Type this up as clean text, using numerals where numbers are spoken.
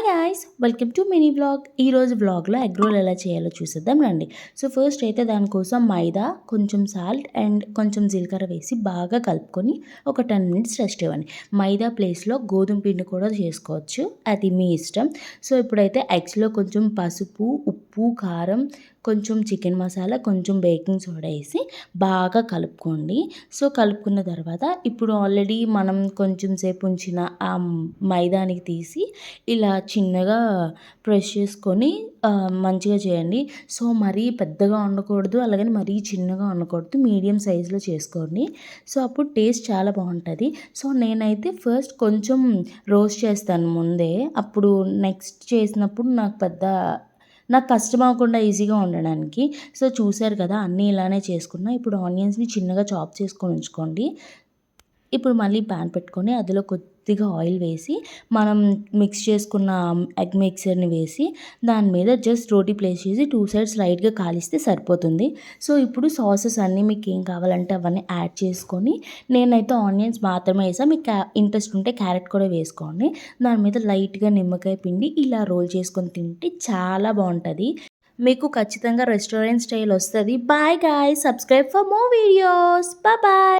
Guys welcome to mini vlog. ఈరోజు వ్లాగ్లో egg role ఎలా చేయాలో చూసేద్దాం రండి. సో ఫస్ట్ అయితే దానికోసం మైదా, కొంచెం సాల్ట్ అండ్ కొంచెం జీలకర్ర వేసి బాగా కలుపుకొని ఒక 10 మినిట్స్ రెస్ట్ ఇవ్వండి. మైదా ప్లేస్లో గోధుమ పిండి కూడా చేసుకోవచ్చు, అది మీ ఇష్టం. సో ఇప్పుడైతే ఎగ్స్లో కొంచెం పసుపు, ఉప్పు, కారం, కొంచెం చికెన్ మసాలా, కొంచెం బేకింగ్ సోడా వేసి బాగా కలుపుకోండి. సో కలుపుకున్న తర్వాత ఇప్పుడు ఆల్రెడీ మనం కొంచెం సేపు ఉంచిన ఆ మైదానికి తీసి ఇలా చిన్నగా ప్రెస్ చేసుకొని మంచిగా చేయండి. సో మరీ పెద్దగా ఉండకూడదు, అలాగని మరీ చిన్నగా ఉండకూడదు, మీడియం సైజులో చేసుకోండి. సో అప్పుడు టేస్ట్ చాలా బాగుంటుంది. సో నేనైతే ఫస్ట్ కొంచెం రోస్ట్ చేస్తాను ముందే, అప్పుడు నెక్స్ట్ చేసినప్పుడు నాకు కష్టం అవ్వకుండా ఈజీగా ఉండడానికి. సో చూసారు కదా, అన్నీ ఇలానే చేసుకున్నా. ఇప్పుడు ఆనియన్స్ని చిన్నగా చాప్ చేసుకొని ఉంచుకోండి. ఇప్పుడు మళ్ళీ ప్యాన్ పెట్టుకొని అందులో కొద్దిగా ఆయిల్ వేసి మనం మిక్స్ చేసుకున్న ఎగ్ మిక్సర్ని వేసి దాని మీద జస్ట్ రోటీ ప్లేస్ చేసి 2 సైడ్స్ లైట్గా కాలిస్తే సరిపోతుంది. సో ఇప్పుడు సాసెస్ అన్నీ మీకు ఏం కావాలంటే అవన్నీ యాడ్ చేసుకొని, నేనైతే ఆనియన్స్ మాత్రమే వేసాను, మీకు ఇంట్రెస్ట్ ఉంటే క్యారెట్ కూడా వేసుకోండి. దాని మీద లైట్గా నిమ్మకాయ పిండి ఇలా రోల్ చేసుకొని తింటే చాలా బాగుంటుంది. మీకు ఖచ్చితంగా రెస్టారెంట్ స్టైల్ వస్తుంది. Bye guys, subscribe for more videos. Bye.